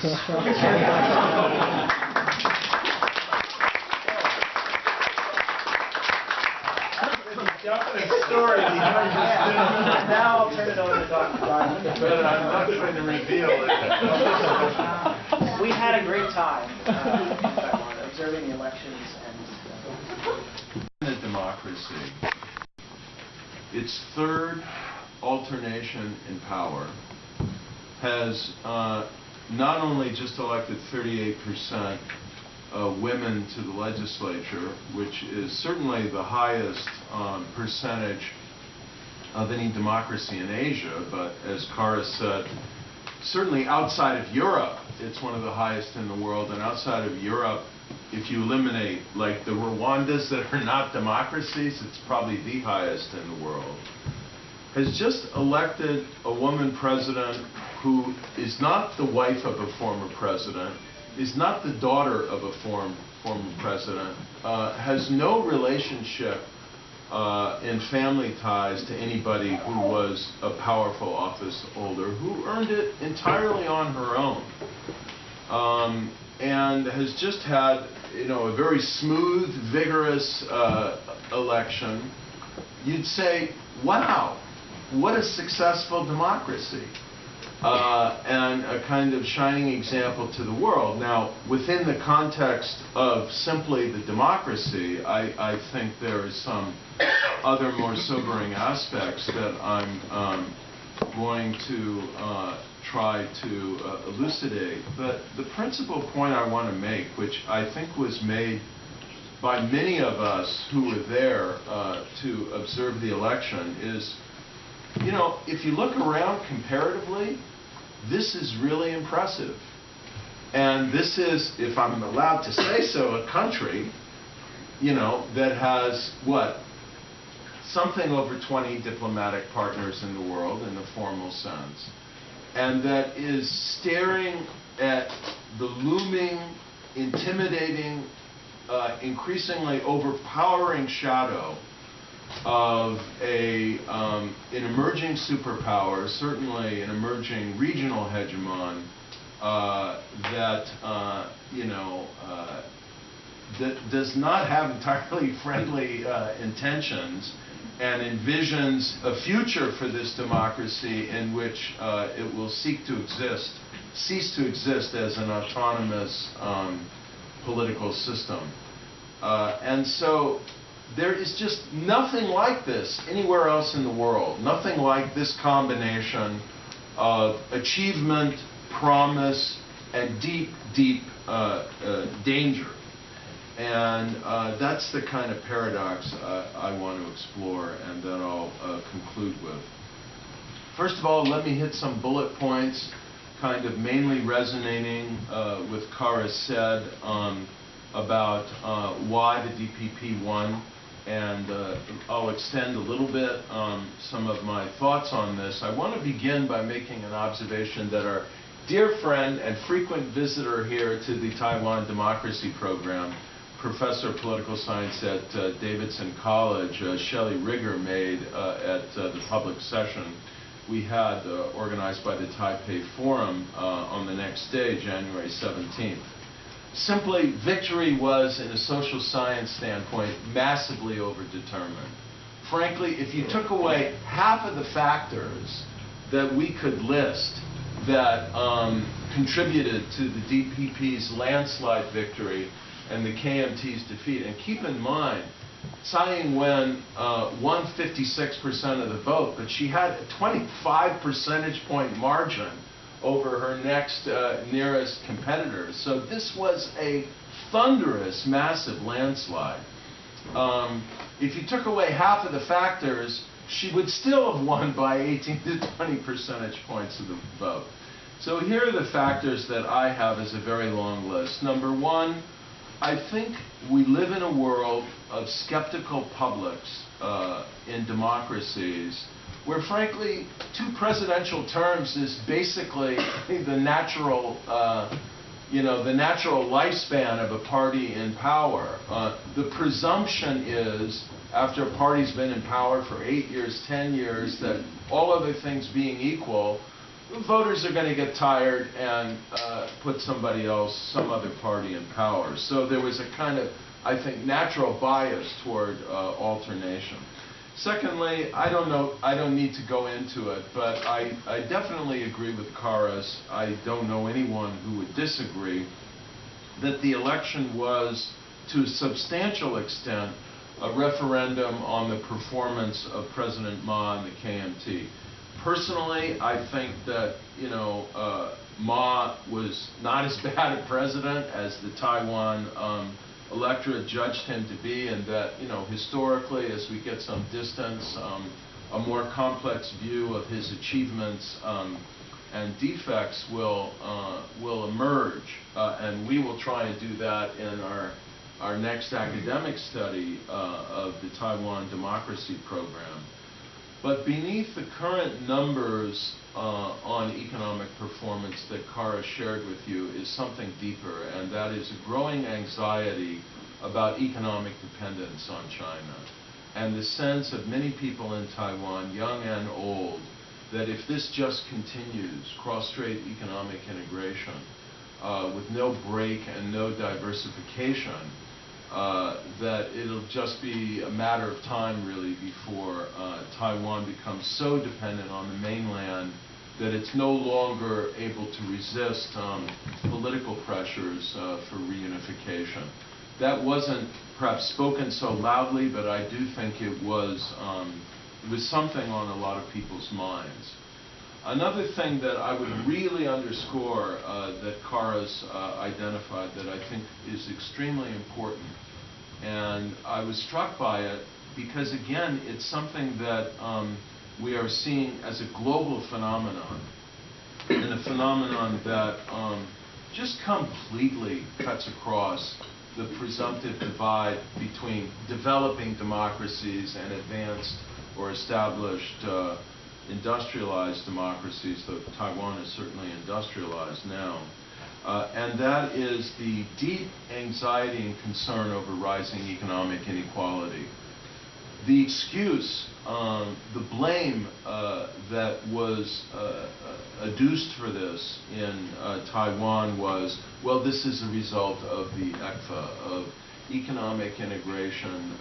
Definite story behind this. Now I'll turn it over to Dr. Reuben. But I'm not going to reveal it. We had a great time in Taiwan observing the elections and. In a democracy, its third alternation in power has not only just elected 38% women to the legislature, which is certainly the highest percentage of any democracy in Asia, but as Kharis said, certainly outside of Europe, it's one of the highest in the world, and outside of Europe, if you eliminate like the Rwandas that are not democracies, it's probably the highest in the world, has just elected a woman president who is not the wife of a former president, is not the daughter of a former president, has no relationship in family ties to anybody who was a powerful office holder, who earned it entirely on her own, and has just had, you know, a very smooth, vigorous election. You'd say, wow, what a successful democracy. And a kind of shining example to the world. Now, within the context of simply the democracy, I think there is some other more sobering aspects that I'm going to try to elucidate. But the principal point I want to make, which I think was made by many of us who were there to observe the election, is, you know, if you look around comparatively, this is really impressive. And this is, if I'm allowed to say so, a country, you know, that has, what, something over 20 diplomatic partners in the world in the formal sense, and that is staring at the looming, intimidating, increasingly overpowering shadow of an emerging superpower, certainly an emerging regional hegemon that does not have entirely friendly intentions, and envisions a future for this democracy in which it will cease to exist as an autonomous political system. And so there is just nothing like this anywhere else in the world, nothing like this combination of achievement, promise, and deep, deep danger. And that's the kind of paradox I want to explore, and that I'll conclude with. First of all, let me hit some bullet points, kind of mainly resonating with Kharis said about why the DPP won. And I'll extend a little bit some of my thoughts on this. I want to begin by making an observation that our dear friend and frequent visitor here to the Taiwan Democracy Program, Professor of Political Science at Davidson College, Shelley Rigger, made at the public session we had organized by the Taipei Forum on the next day, January 17th. Simply, victory was, in a social science standpoint, massively overdetermined. Frankly, if you took away half of the factors that we could list that contributed to the DPP's landslide victory and the KMT's defeat, and keep in mind, Tsai Ing-wen won 56% of the vote, but she had a 25 percentage point margin over her next nearest competitors. So this was a thunderous, massive landslide. If you took away half of the factors, she would still have won by 18 to 20 percentage points of the vote. So here are the factors that I have as a very long list. Number one, I think we live in a world of skeptical publics in democracies, where frankly, 2 presidential terms is basically the natural, the natural lifespan of a party in power. The presumption is, after a party's been in power for 8 years, 10 years, that all other things being equal, voters are going to get tired and put somebody else, some other party in power. So there was a kind of, I think, natural bias toward alternation. Secondly, I don't need to go into it, but I definitely agree with Kharis. I don't know anyone who would disagree that the election was, to a substantial extent, a referendum on the performance of President Ma and the KMT. Personally, I think that, Ma was not as bad a president as the Taiwan electorate judged him to be, and that, historically, as we get some distance, a more complex view of his achievements and defects will emerge, and we will try and do that in our next academic study of the Taiwan democracy program. But beneath the current numbers on economic performance that Kharis shared with you is something deeper, and that is a growing anxiety about economic dependence on China, and the sense of many people in Taiwan, young and old, that if this just continues, cross-strait economic integration, with no break and no diversification, that it'll just be a matter of time, really, before Taiwan becomes so dependent on the mainland that it's no longer able to resist political pressures for reunification. That wasn't perhaps spoken so loudly, but I do think it was something on a lot of people's minds. Another thing that I would really underscore that Kharis identified that I think is extremely important, and I was struck by it because, again, it's something that we are seeing as a global phenomenon, and a phenomenon that just completely cuts across the presumptive divide between developing democracies and advanced or established industrialized democracies, though Taiwan is certainly industrialized now. And that is the deep anxiety and concern over rising economic inequality. The excuse, the blame that was adduced for this in Taiwan was, well, this is a result of the ECFA, of economic integration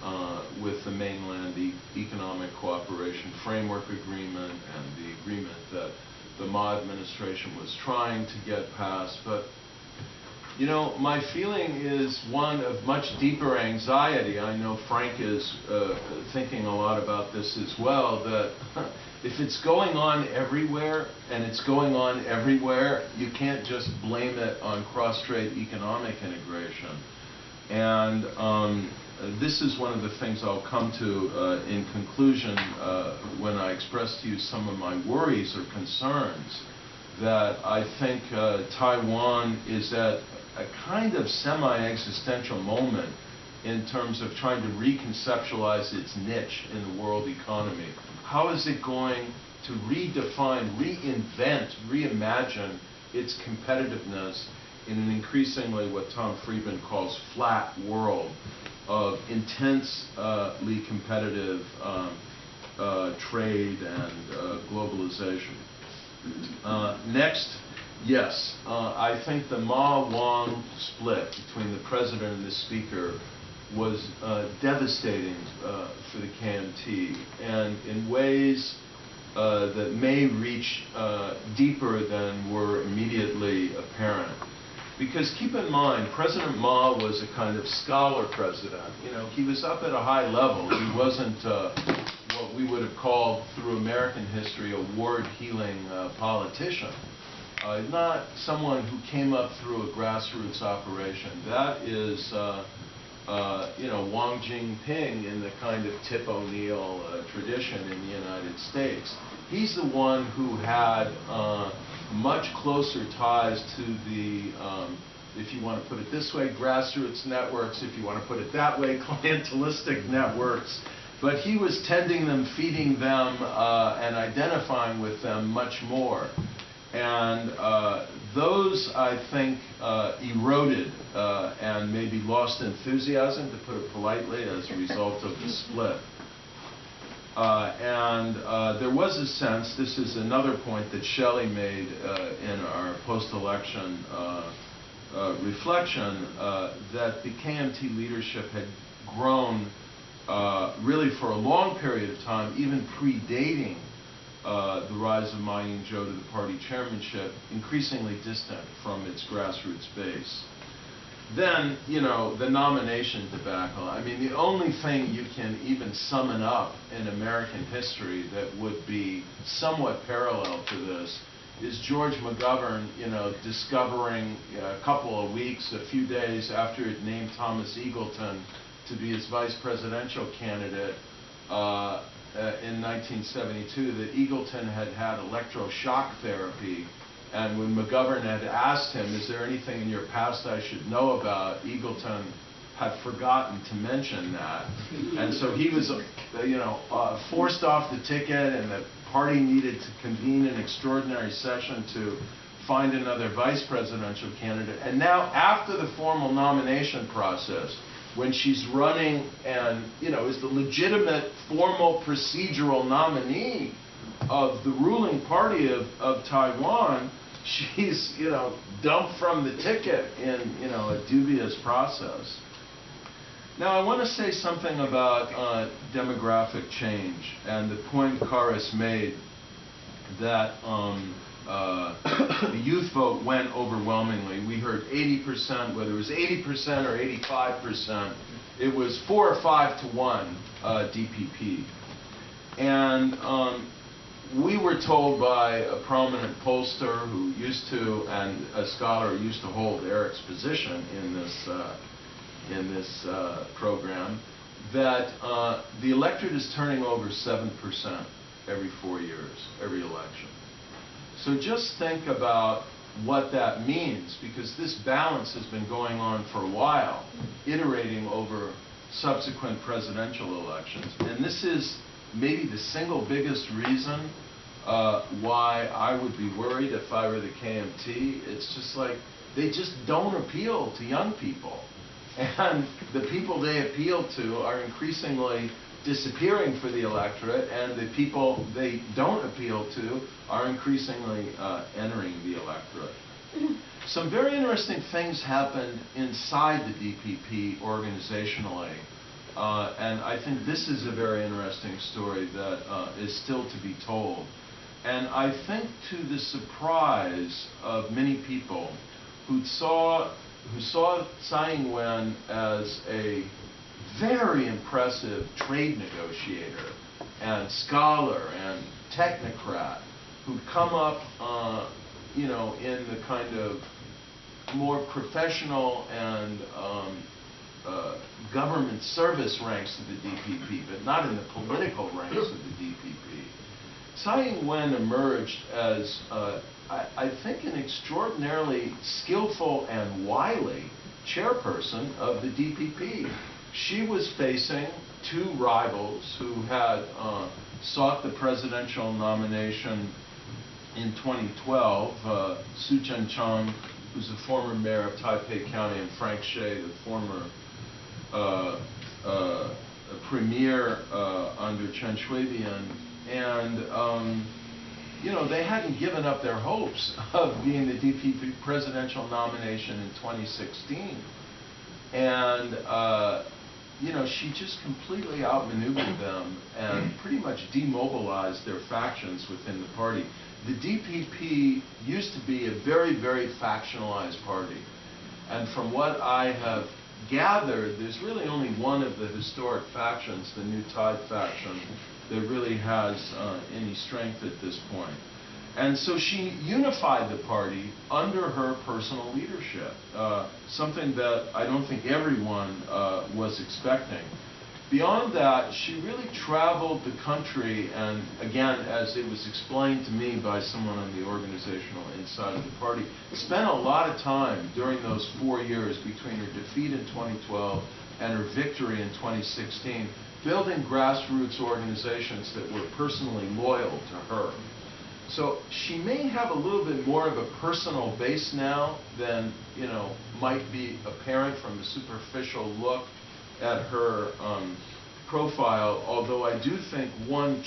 with the mainland, the Economic Cooperation Framework Agreement, and the agreement that the Ma administration was trying to get passed. But, my feeling is one of much deeper anxiety. I know Frank is thinking a lot about this as well, that if it's going on everywhere, and it's going on everywhere, you can't just blame it on cross-strait economic integration. And this is one of the things I'll come to in conclusion when I express to you some of my worries or concerns, that I think Taiwan is at a kind of semi-existential moment in terms of trying to reconceptualize its niche in the world economy. How is it going to redefine, reinvent, reimagine its competitiveness in an increasingly what Tom Freeman calls flat world of intensely competitive trade and globalization? Next, yes, I think the Ma-Wang split between the president and the speaker was devastating for the KMT, and in ways that may reach deeper than were immediately apparent. Because keep in mind, President Ma was a kind of scholar president. He was up at a high level. He wasn't what we would have called, through American history, a ward-heeling politician. Not someone who came up through a grassroots operation. That is, Wang Jingping in the kind of Tip O'Neill tradition in the United States. He's the one who had much closer ties to the, if you want to put it this way, grassroots networks, if you want to put it that way, clientelistic networks. But he was tending them, feeding them, and identifying with them much more. And those, I think, eroded and maybe lost enthusiasm, to put it politely, as a result of the split. There was a sense, this is another point that Shelley made in our post-election reflection, that the KMT leadership had grown really for a long period of time, even predating the rise of Ma Ying-jeou to the party chairmanship, increasingly distant from its grassroots base. Then, you know, the nomination debacle. I mean, the only thing you can even summon up in American history that would be somewhat parallel to this is George McGovern, you know, discovering a couple of weeks, a few days after it named Thomas Eagleton to be its vice presidential candidate in 1972, that Eagleton had had electroshock therapy. And when McGovern had asked him, is there anything in your past I should know about, Eagleton had forgotten to mention that. And so he was, you know, forced off the ticket, and the party needed to convene an extraordinary session to find another vice presidential candidate. And now, after the formal nomination process, when she's running and, you know, is the legitimate, formal, procedural nominee of the ruling party of Taiwan, she's, you know, dumped from the ticket in, you know, a dubious process. Now, I want to say something about demographic change and the point Kharis made that the youth vote went overwhelmingly. We heard 80%, whether it was 80% or 85%, it was 4 or 5 to 1 DPP. And we were told by a prominent pollster who used to, and a scholar who used to hold Eric's position in this program, that the electorate is turning over 7% every 4 years, every election. So just think about what that means, because this balance has been going on for a while, iterating over subsequent presidential elections. And this is maybe the single biggest reason why I would be worried if I were the KMT. It's just like they just don't appeal to young people. And the people they appeal to are increasingly disappearing for the electorate, and the people they don't appeal to are increasingly entering the electorate. Some very interesting things happened inside the DPP organizationally. And I think this is a very interesting story that is still to be told. And I think to the surprise of many people who saw Tsai Ing-wen as a very impressive trade negotiator and scholar and technocrat who'd come up, you know, in the kind of more professional and government service ranks of the DPP, but not in the political ranks of the DPP. Tsai Ing-wen emerged as, I think, an extraordinarily skillful and wily chairperson of the DPP. She was facing two rivals who had sought the presidential nomination in 2012, Su Chen-chang, who's the former mayor of Taipei County, and Frank Hsieh, the former premier under Chen Shui-bian. And you know, they hadn't given up their hopes of being the DPP presidential nomination in 2016. And you know, she just completely outmaneuvered them and pretty much demobilized their factions within the party. The DPP used to be a very, very factionalized party. And from what I have gathered, there's really only one of the historic factions, the New Tide faction, that really has any strength at this point. And so she unified the party under her personal leadership, something that I don't think everyone was expecting. Beyond that, she really traveled the country, and again, as it was explained to me by someone on the organizational inside of the party, spent a lot of time during those 4 years between her defeat in 2012 and her victory in 2016, building grassroots organizations that were personally loyal to her. So she may have a little bit more of a personal base now than, you know, might be apparent from a superficial look at her profile, although I do think one